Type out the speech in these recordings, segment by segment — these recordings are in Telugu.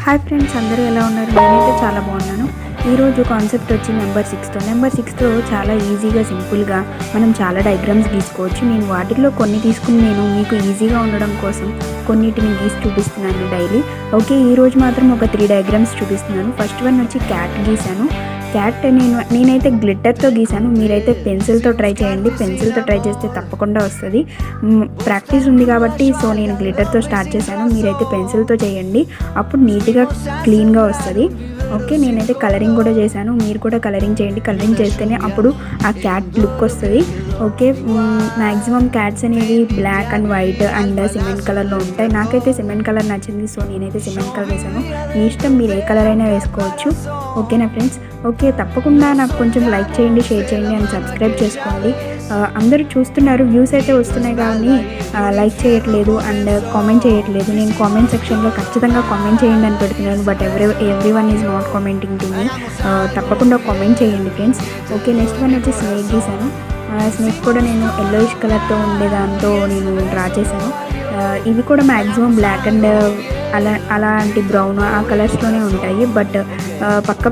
హాయ్ ఫ్రెండ్స్, అందరూ ఎలా ఉన్నారు? నేనైతే చాలా బాగున్నాను. ఈరోజు కాన్సెప్ట్ వచ్చి నెంబర్ 6తో చాలా ఈజీగా సింపుల్గా మనం చాలా డయాగ్రామ్స్ గీసుకోవచ్చు. నేను వాటిలో కొన్ని తీసుకుని నేను మీకు ఈజీగా ఉండడం కోసం కొన్నిటిని గీసి చూపిస్తున్నాను డైలీ. ఓకే, ఈరోజు మాత్రం ఒక 3 డయాగ్రామ్స్ చూపిస్తున్నాను. ఫస్ట్ వన్ వచ్చి క్యాట్ గీసాను. క్యాట్ నేనైతే గ్లిట్టర్తో గీసాను. మీరైతే పెన్సిల్తో ట్రై చేయండి. పెన్సిల్తో ట్రై చేస్తే తప్పకుండా వస్తుంది. ప్రాక్టీస్ ఉంది కాబట్టి సో నేను గ్లిట్టర్తో స్టార్ట్ చేశాను. మీరైతే పెన్సిల్తో చేయండి, అప్పుడు నీట్గా క్లీన్గా వస్తుంది. ఓకే, నేనైతే కలరింగ్ కూడా చేశాను. మీరు కూడా కలరింగ్ చేయండి. కలరింగ్ చేస్తేనే అప్పుడు ఆ క్యాట్ లుక్ వస్తుంది. ఓకే, మ్యాక్సిమం క్యాట్స్ అనేవి black and white and cement కలర్లో ఉంటాయి. నాకైతే సిమెంట్ కలర్ నచ్చింది, సో నేనైతే సిమెంట్ కలర్ వేసాను. మీ ఇష్టం, మీరు ఏ కలర్ అయినా వేసుకోవచ్చు. ఓకేనా ఫ్రెండ్స్? ఓకే, తప్పకుండా నాకు కొంచెం లైక్ చేయండి, షేర్ చేయండి అండ్ సబ్స్క్రైబ్ చేసుకోండి. అందరూ చూస్తున్నారు, వ్యూస్ అయితే వస్తున్నాయి కానీ లైక్ చేయట్లేదు అండ్ కామెంట్ చేయట్లేదు. నేను కామెంట్ సెక్షన్లో ఖచ్చితంగా కామెంట్ చేయండి అని పెడుతున్నాను, but everyone is not commenting to me. తప్పకుండా కామెంట్ చేయండి ఫ్రెండ్స్. ఓకే, నెక్స్ట్ వన్ వచ్చి స్నేక్ గీసాను. స్నేక్ కూడా నేను ఎల్లోయిష్ కలర్తో ఉండే దాంతో నేను డ్రా చేశాను. ఇవి కూడా మ్యాక్సిమం బ్లాక్ అండ్ అలాంటి బ్రౌన్ ఆ కలర్స్లోనే ఉంటాయి, బట్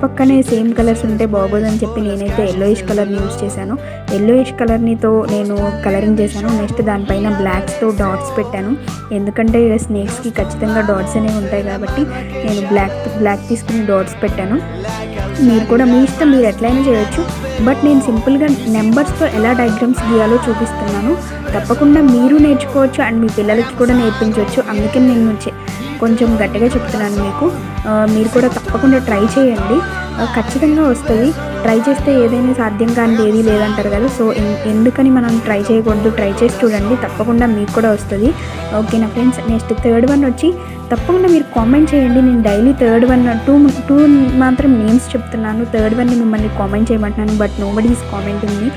పక్కనే సేమ్ కలర్స్ ఉంటే బాగోదని చెప్పి నేనైతే ఎల్లోయిష్ కలర్ని యూజ్ చేశాను. ఎల్లోయిష్ కలర్నితో నేను కలరింగ్ చేశాను. నెక్స్ట్ దానిపైన బ్లాక్స్తో డాట్స్ పెట్టాను, ఎందుకంటే స్నేక్స్కి ఖచ్చితంగా డాట్స్ అనేవి ఉంటాయి కాబట్టి నేను బ్లాక్ తీసుకుని డాట్స్ పెట్టాను. మీరు కూడా మీ ఇష్టం, మీరు ఎట్లయినా చేయొచ్చు, బట్ నేను సింపుల్గా నెంబర్స్తో ఎలా డయాగ్రామ్స్ గీయాలో చూపిస్తున్నాను. తప్పకుండా మీరు నేర్చుకోవచ్చు అండ్ మీ పిల్లలకి కూడా నేర్పించవచ్చు. అందుకని నేను కొంచెం గట్టిగా చెప్తున్నాను మీకు. మీరు కూడా తప్పకుండా ట్రై చేయండి, ఖచ్చితంగా వస్తుంది. ట్రై చేస్తే ఏదైనా సాధ్యం కానిది ఏది లేదంటారు కదా, సో ఎందుకని మనం ట్రై చేయకూడదు? ట్రై చేసి చూడండి, తప్పకుండా మీకు కూడా వస్తుంది. ఓకేనా ఫ్రెండ్స్? నెక్స్ట్ థర్డ్ వన్ వచ్చి తప్పకుండా మీరు కామెంట్ చేయండి. నేను డైలీ థర్డ్ వన్ టూ మాత్రం నేమ్స్ చెప్తున్నాను. థర్డ్ వన్ని మిమ్మల్ని కామెంట్ చేయమంటున్నాను, but nobody is commenting me.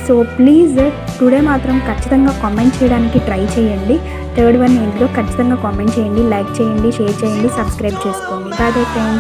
So please today మాత్రం ఖచ్చితంగా కామెంట్ చేయడానికి ట్రై చేయండి. థర్డ్ వన్ ఏంటిదో ఖచ్చితంగా కామెంట్ చేయండి, లైక్ చేయండి, షేర్ చేయండి, సబ్స్క్రైబ్ చేసుకోండి. Bye friends.